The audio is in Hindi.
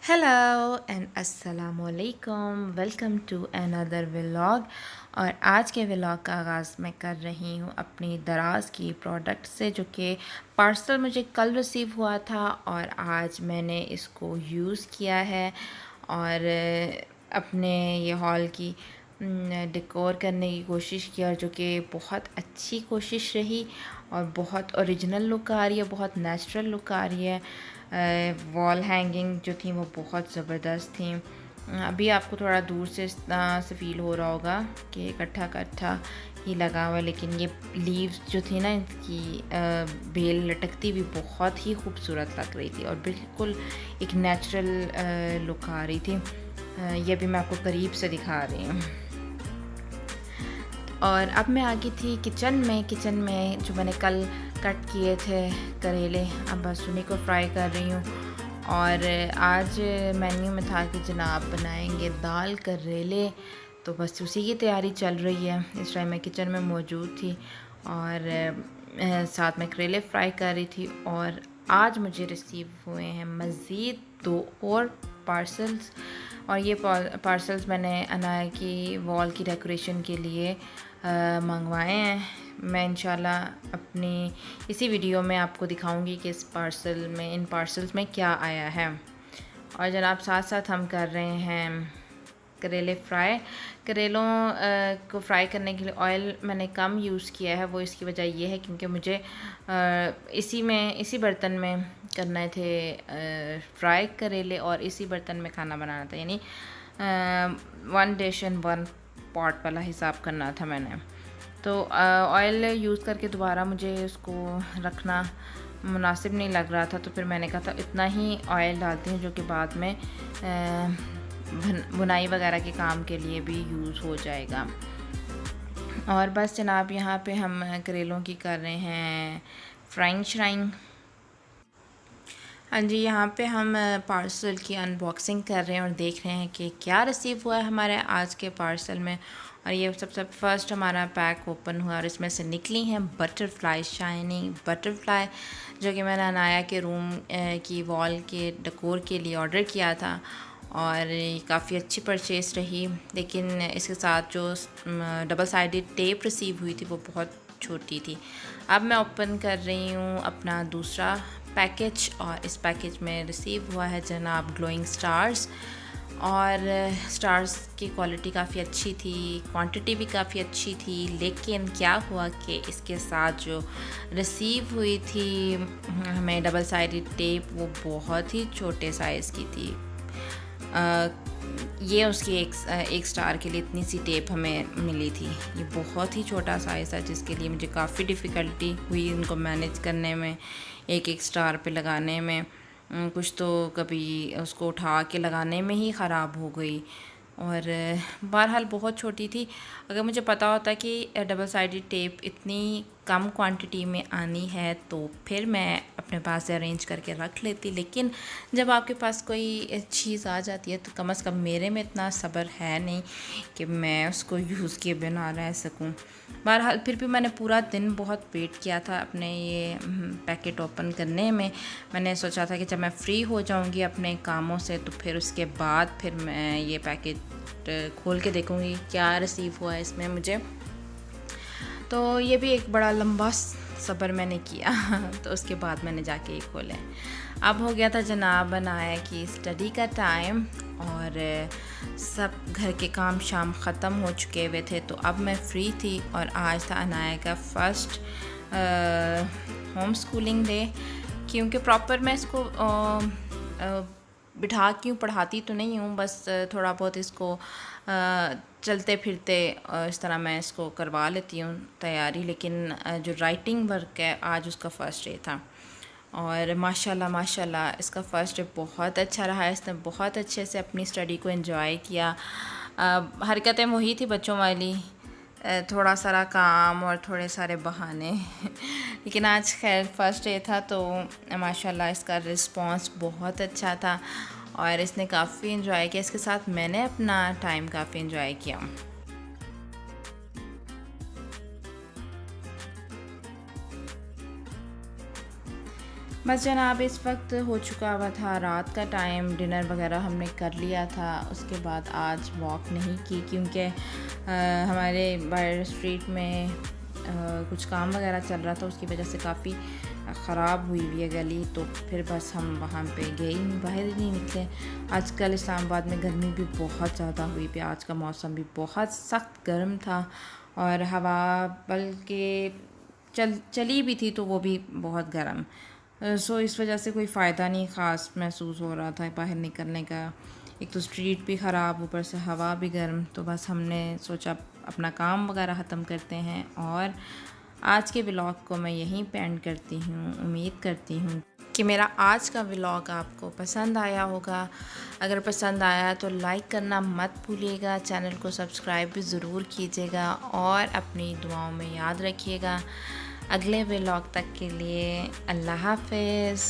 हेलो एंड अस्सलाम वालेकुम। Welcome to another vlog. और आज के व्लॉग का आगाज़ मैं कर रही हूँ अपनी दराज की प्रोडक्ट से, जो कि पार्सल मुझे कल रिसीव हुआ था और आज मैंने इसको यूज़ किया है और अपने ये हॉल की डेकोर करने की कोशिश की, और जो कि बहुत अच्छी कोशिश रही और बहुत ओरिजिनल लुक आ रही है, बहुत नेचुरल लुक आ रही है। वॉल हैंगिंग जो थी वो बहुत ज़बरदस्त थी। अभी आपको थोड़ा दूर से इस तरह से फील हो रहा होगा कि इकट्ठा इकट्ठा ही लगा हुआ है, लेकिन ये लीव्स जो थी ना, इसकी बेल लटकती भी बहुत ही खूबसूरत लग रही थी और बिल्कुल एक नेचुरल लुक आ रही थी। ये भी मैं आपको करीब से दिखा रही हूँ। और अब मैं आ गई थी किचन में जो मैंने कल कट किए थे करेले, अब बस उन्हीं को फ्राई कर रही हूँ। और आज मेन्यू में था कि जनाब बनाएंगे दाल करेले, तो बस उसी की तैयारी चल रही है। इस टाइम मैं किचन में मौजूद थी और साथ में करेले फ्राई कर रही थी। और आज मुझे रिसीव हुए हैं मज़ीद 2 और पार्सल्स, और ये पार्सल्स मैंने अनाया की वॉल की डेकोरेशन के लिए मंगवाए हैं। मैं इंशाल्लाह अपनी इसी वीडियो में आपको दिखाऊंगी कि इन पार्सल्स में क्या आया है। और जनाब साथ साथ हम कर रहे हैं करेले फ्राई। करेलों को फ्राई करने के लिए ऑयल मैंने कम यूज़ किया है। वो इसकी वजह ये है क्योंकि मुझे इसी बर्तन में करने थे फ्राई करेले, और इसी बर्तन में खाना बनाना था, यानी 1 डिश एंड 1 पॉट वाला हिसाब करना था मैंने। तो ऑयल यूज़ करके दोबारा मुझे उसको रखना मुनासिब नहीं लग रहा था, तो फिर मैंने कहा था इतना ही ऑयल डालती हूँ जो कि बाद में बुनाई वगैरह के काम के लिए भी यूज़ हो जाएगा। और बस जनाब यहाँ पे हम करेलों की कर रहे हैं फ्राइंग। हाँ जी, यहाँ पे हम पार्सल की अनबॉक्सिंग कर रहे हैं और देख रहे हैं कि क्या रिसीव हुआ है हमारे आज के पार्सल में। और ये सबसे फर्स्ट हमारा पैक ओपन हुआ और इसमें से निकली हैं बटरफ्लाई, शाइनिंग बटरफ्लाई, जो कि मैंने अनाया के रूम की वॉल के डेकोर के लिए ऑर्डर किया था। और काफ़ी अच्छी परचेस रही, लेकिन इसके साथ जो डबल साइडेड टेप रिसीव हुई थी वो बहुत छोटी थी। अब मैं ओपन कर रही हूँ अपना दूसरा पैकेज, और इस पैकेज में रिसीव हुआ है जनाब ग्लोइंग स्टार्स। और स्टार्स की क्वालिटी काफ़ी अच्छी थी, क्वांटिटी भी काफ़ी अच्छी थी, लेकिन क्या हुआ कि इसके साथ जो रिसीव हुई थी हमें डबल साइडेड टेप, वो बहुत ही छोटे साइज़ की थी। ये उसकी एक स्टार के लिए इतनी सी टेप हमें मिली थी। ये बहुत ही छोटा साइज़ था, जिसके लिए मुझे काफ़ी डिफ़िकल्टी हुई इनको मैनेज करने में, एक स्टार पे लगाने में। कुछ तो कभी उसको उठा के लगाने में ही ख़राब हो गई। और बहरहाल बहुत छोटी थी। अगर मुझे पता होता कि डबल साइडेड टेप इतनी कम क्वांटिटी में आनी है तो फिर मैं अपने पास से अरेंज करके रख लेती, लेकिन जब आपके पास कोई चीज़ आ जाती है तो कम से कम मेरे में इतना सब्र है नहीं कि मैं उसको यूज़ किए बिना रह सकूं। बहरहाल फिर भी मैंने पूरा दिन बहुत वेट किया था अपने ये पैकेट ओपन करने में। मैंने सोचा था कि जब मैं फ़्री हो जाऊंगी अपने कामों से तो फिर उसके बाद फिर मैं ये पैकेट खोल के देखूंगी क्या रिसीव हुआ है इसमें मुझे। तो ये भी एक बड़ा लंबा सफ़र मैंने किया तो उसके बाद मैंने जाके ये खोले। अब हो गया था जनाब बनाया कि स्टडी का टाइम, और सब घर के काम शाम ख़त्म हो चुके हुए थे, तो अब मैं फ्री थी। और आज था अनाया का फर्स्ट होम स्कूलिंग डे, क्योंकि प्रॉपर मैं इसको बिठा क्यों पढ़ाती तो नहीं हूँ, बस थोड़ा बहुत इसको चलते फिरते इस तरह मैं इसको करवा लेती हूँ तैयारी। लेकिन जो राइटिंग वर्क है आज उसका फ़र्स्ट डे था, और माशाल्लाह इसका फ़र्स्ट डे बहुत अच्छा रहा। इसने बहुत अच्छे से अपनी स्टडी को एंजॉय किया। हरकतें वही थी बच्चों वाली, थोड़ा सारा काम और थोड़े सारे बहाने लेकिन आज खैर फर्स्ट डे था तो माशाल्लाह इसका रिस्पांस बहुत अच्छा था और इसने काफ़ी एंजॉय किया। इसके साथ मैंने अपना टाइम काफ़ी एंजॉय किया। बस जनाब इस वक्त हो चुका हुआ था रात का टाइम, डिनर वगैरह हमने कर लिया था। उसके बाद आज वॉक नहीं की क्योंकि हमारे बाहर स्ट्रीट में कुछ काम वगैरह चल रहा था, उसकी वजह से काफ़ी ख़राब हुई हुई है गली। तो फिर बस हम वहाँ पे गए ही नहीं, बाहर ही नहीं निकले। आजकल इस्लामाबाद में गर्मी भी बहुत ज़्यादा हुई भी, आज का मौसम भी बहुत सख्त गर्म था और हवा बल्कि चली भी थी तो वो भी बहुत गर्म। सो इस वजह से कोई फ़ायदा नहीं ख़ास महसूस हो रहा था बाहर निकलने का। एक तो स्ट्रीट भी ख़राब, ऊपर से हवा भी गर्म। तो बस हमने सोचा अपना काम वगैरह ख़त्म करते हैं और आज के व्लॉग को मैं यहीं पे एंड करती हूँ। उम्मीद करती हूँ कि मेरा आज का व्लॉग आपको पसंद आया होगा। अगर पसंद आया तो लाइक करना मत भूलिएगा, चैनल को सब्सक्राइब भी ज़रूर कीजिएगा और अपनी दुआओं में याद रखिएगा। अगले व्लॉग तक के लिए अल्लाह हाफ़िज़।